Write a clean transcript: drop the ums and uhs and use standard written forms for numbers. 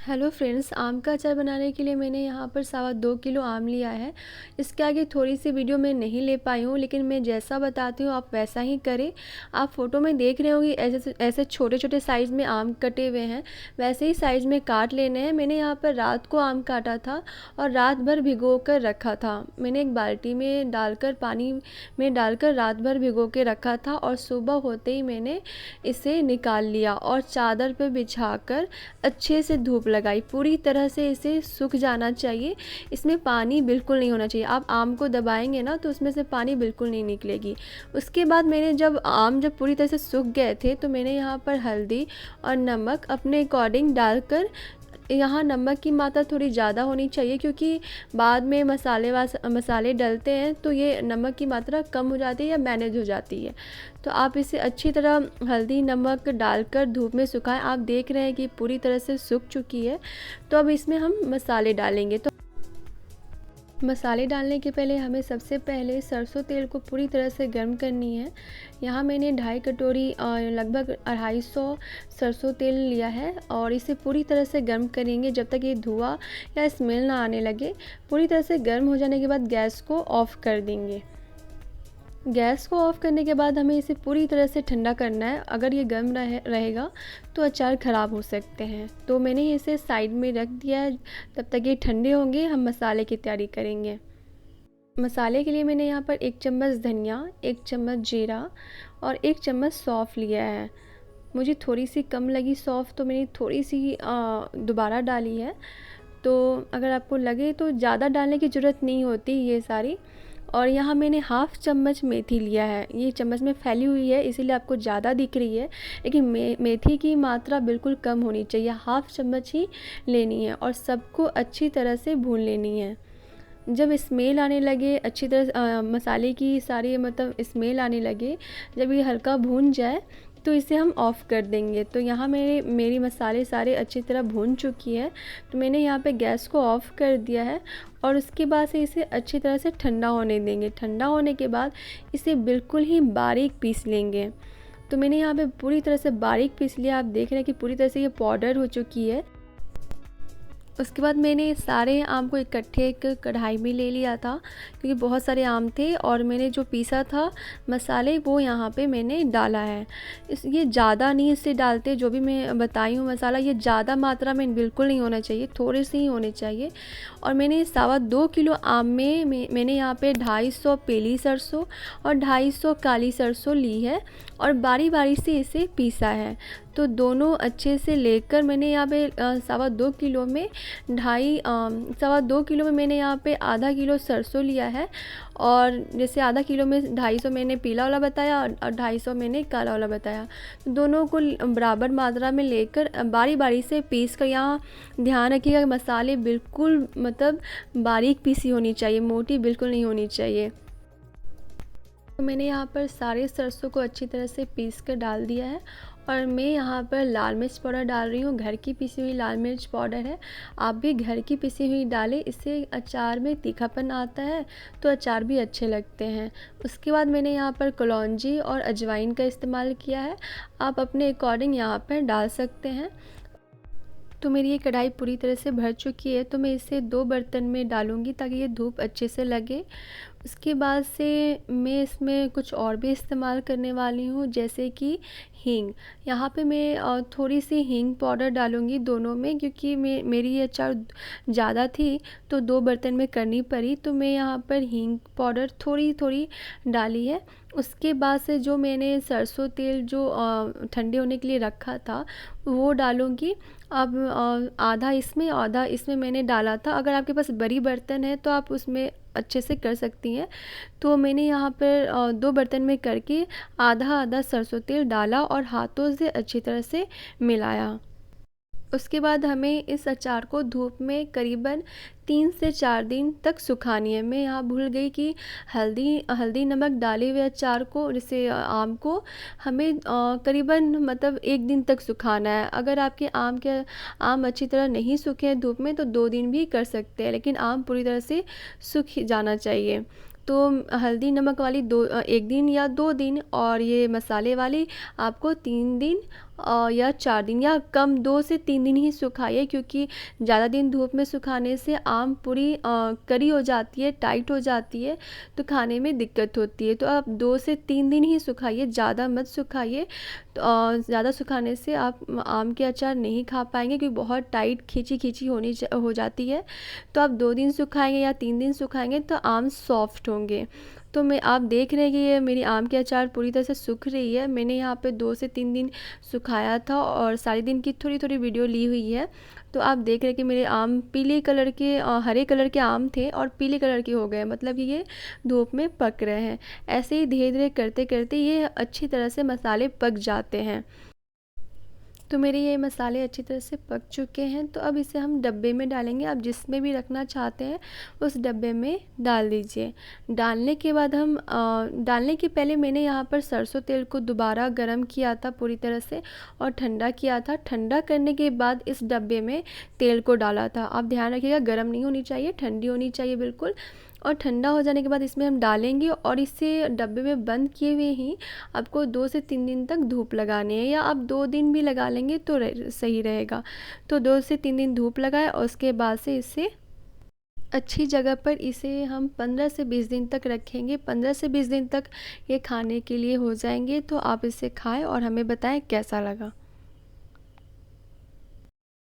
Hello friends, आम का अचार बनाने के लिए मैंने यहाँ पर 2.25 किलो आम लिया है। इसके आगे थोड़ी सी वीडियो मैं नहीं ले पाई हूँ, लेकिन मैं जैसा बताती हूँ आप वैसा ही करें। आप फोटो में देख रहे होंगे ऐसे ऐसे छोटे छोटे साइज़ में आम कटे हुए हैं, वैसे ही साइज़ में काट लेने हैं। मैंने यहाँ पर रात को आम काटा था और रात भर भिगो कर रखा था। मैंने एक बाल्टी में डालकर पानी में डालकर रात भर भिगो के रखा था और सुबह होते ही मैंने इसे निकाल लिया और चादर पर बिछाकर अच्छे से धूप लगाई। पूरी तरह से इसे सूख जाना चाहिए, इसमें पानी बिल्कुल नहीं होना चाहिए। आप आम को दबाएंगे ना तो उसमें से पानी बिल्कुल नहीं निकलेगी। उसके बाद मैंने जब पूरी तरह से सूख गए थे तो मैंने यहाँ पर हल्दी और नमक अपने अकॉर्डिंग डालकर, यहाँ नमक की मात्रा थोड़ी ज़्यादा होनी चाहिए क्योंकि बाद में मसाले डलते हैं तो ये नमक की मात्रा कम हो जाती है या मैनेज हो जाती है। तो आप इसे अच्छी तरह हल्दी नमक डालकर धूप में सुखाएं। आप देख रहे हैं कि पूरी तरह से सूख चुकी है। तो अब इसमें हम मसाले डालेंगे। तो मसाले डालने के पहले हमें सबसे पहले सरसों तेल को पूरी तरह से गर्म करनी है। यहाँ मैंने 2.5 कटोरी लगभग 250 सरसों तेल लिया है और इसे पूरी तरह से गर्म करेंगे जब तक ये धुआं या स्मेल ना आने लगे। पूरी तरह से गर्म हो जाने के बाद गैस को ऑफ़ कर देंगे। गैस को ऑफ़ करने के बाद हमें इसे पूरी तरह से ठंडा करना है। अगर ये गर्म रहेगा तो अचार ख़राब हो सकते हैं। तो मैंने इसे साइड में रख दिया है। तब तक ये ठंडे होंगे, हम मसाले की तैयारी करेंगे। मसाले के लिए मैंने यहाँ पर 1 चम्मच धनिया, 1 चम्मच जीरा और 1 चम्मच सौंफ लिया है। मुझे थोड़ी सी कम लगी सौंफ तो मैंने थोड़ी सी दोबारा डाली है। तो अगर आपको लगे तो ज़्यादा डालने की ज़रूरत नहीं होती ये सारी। और यहाँ मैंने 1/2 चम्मच मेथी लिया है। ये चम्मच में फैली हुई है इसीलिए आपको ज़्यादा दिख रही है, लेकिन मेथी की मात्रा बिल्कुल कम होनी चाहिए। 1/2 चम्मच ही लेनी है और सबको अच्छी तरह से भून लेनी है। जब स्मेल आने लगे अच्छी तरह मसाले की सारी स्मेल आने लगे, जब ये हल्का भून जाए तो इसे हम ऑफ़ कर देंगे। तो यहाँ मेरी मसाले सारे अच्छी तरह भून चुकी है। तो मैंने यहाँ पे गैस को ऑफ़ कर दिया है और उसके बाद से इसे अच्छी तरह से ठंडा होने देंगे। ठंडा होने के बाद इसे बिल्कुल ही बारीक पीस लेंगे। तो मैंने यहाँ पे पूरी तरह से बारीक पीस लिया। आप देख रहे हैं कि पूरी तरह से ये पाउडर हो चुकी है। उसके बाद मैंने सारे आम को इकट्ठे एक कढ़ाई में ले लिया था क्योंकि बहुत सारे आम थे और मैंने जो पीसा था मसाले वो यहाँ पे मैंने डाला है। ये ज़्यादा नहीं इससे डालते, जो भी मैं बताई हूँ मसाला ये ज़्यादा मात्रा में बिल्कुल नहीं होना चाहिए, थोड़े से ही होने चाहिए। और मैंने 2.25 किलो आम में मैंने यहाँ पे 250 पीली सरसों और 250 काली सरसों ली है और बारी बारी से इसे पीसा है। तो दोनों अच्छे से लेकर मैंने यहाँ पे 2.25 किलो में 2.25 किलो में मैंने यहाँ पे आधा किलो सरसों लिया है। और जैसे आधा किलो में 250 मैंने पीला वाला बताया और 250 मैंने काला वाला बताया। दोनों को बराबर मात्रा में लेकर बारी बारी से पीस कर, यहाँ ध्यान रखिएगा मसाले बिल्कुल बारीक पीसी होनी चाहिए, मोटी बिल्कुल नहीं होनी चाहिए। तो मैंने यहाँ पर सारे सरसों को अच्छी तरह से पीस कर डाल दिया है और मैं यहाँ पर लाल मिर्च पाउडर डाल रही हूँ। घर की पिसी हुई लाल मिर्च पाउडर है, आप भी घर की पिसी हुई डालें, इससे अचार में तीखापन आता है तो अचार भी अच्छे लगते हैं। उसके बाद मैंने यहाँ पर कलौंजी और अजवाइन का इस्तेमाल किया है, आप अपने अकॉर्डिंग यहाँ पर डाल सकते हैं। तो मेरी ये कढ़ाई पूरी तरह से भर चुकी है तो मैं इसे 2 बर्तन में डालूँगी ताकि ये धूप अच्छे से लगे। उसके बाद से मैं इसमें कुछ और भी इस्तेमाल करने वाली हूँ जैसे कि हींग। यहाँ पे मैं थोड़ी सी हींग पाउडर डालूँगी दोनों में, क्योंकि मेरी ये अचार ज़्यादा थी तो 2 बर्तन में करनी पड़ी। तो मैं यहाँ पर हींग पाउडर थोड़ी थोड़ी डाली है। उसके बाद से जो मैंने सरसों तेल जो ठंडे होने के लिए रखा था वो डालूँगी। अब आधा इसमें मैंने डाला था। अगर आपके पास बड़ी बर्तन है तो आप उसमें अच्छे से कर सकती हैं। तो मैंने यहाँ पर 2 बर्तन में करके आधा आधा सरसों तेल डाला और हाथों से अच्छी तरह से मिलाया। उसके बाद हमें इस अचार को धूप में करीबन 3 से 4 दिन तक सुखानी है। मैं यहाँ भूल गई कि हल्दी नमक डाले हुए अचार को, जैसे आम को हमें करीबन 1 दिन तक सुखाना है। अगर आपके आम अच्छी तरह नहीं सूखे हैं धूप में तो 2 दिन भी कर सकते हैं, लेकिन आम पूरी तरह से सूख जाना चाहिए। तो हल्दी नमक वाली 1 दिन या 2 दिन और ये मसाले वाली आपको 3 दिन या 4 दिन या कम 2 से 3 दिन ही सुखाइए, क्योंकि ज़्यादा दिन धूप में सुखाने से आम पूरी कड़ी हो जाती है, टाइट हो जाती है, तो खाने में दिक्कत होती है। तो आप 2 से 3 दिन ही सुखाइए, ज़्यादा मत सुखाइए। तो ज़्यादा सुखाने से आप आम के अचार नहीं खा पाएंगे, क्योंकि बहुत टाइट खींची खींची हो जाती है। तो आप 2 दिन सुखाएंगे या 3 दिन सुखाएंगे तो आम सॉफ्ट होंगे। तो मैं आप देख रहे हैं कि ये मेरी आम की अचार पूरी तरह से सूख रही है। मैंने यहाँ पे 2 से 3 दिन सुखाया था और सारे दिन की थोड़ी थोड़ी वीडियो ली हुई है। तो आप देख रहे हैं कि मेरे आम पीले कलर के हरे कलर के आम थे और पीले कलर के हो गए, मतलब कि ये धूप में पक रहे हैं। ऐसे ही धीरे धीरे करते करते ये अच्छी तरह से मसाले पक जाते हैं। तो मेरे ये मसाले अच्छी तरह से पक चुके हैं। तो अब इसे हम डब्बे में डालेंगे। आप जिसमें भी रखना चाहते हैं उस डब्बे में डाल दीजिए। डालने के बाद हम डालने के पहले मैंने यहाँ पर सरसों तेल को दोबारा गर्म किया था पूरी तरह से और ठंडा किया था। ठंडा करने के बाद इस डब्बे में तेल को डाला था। आप ध्यान रखिएगा, गर्म नहीं होनी चाहिए, ठंडी होनी चाहिए बिल्कुल। और ठंडा हो जाने के बाद इसमें हम डालेंगे और इसे डब्बे में बंद किए हुए ही आपको 2 से 3 दिन तक धूप लगानी है, या आप 2 दिन भी लगा लेंगे तो सही रहेगा। तो 2 से 3 दिन धूप लगाए और उसके बाद से इसे अच्छी जगह पर इसे हम 15 से 20 दिन तक रखेंगे। 15 से 20 दिन तक ये खाने के लिए हो जाएंगे। तो आप इसे खाएं और हमें बताएं कैसा लगा।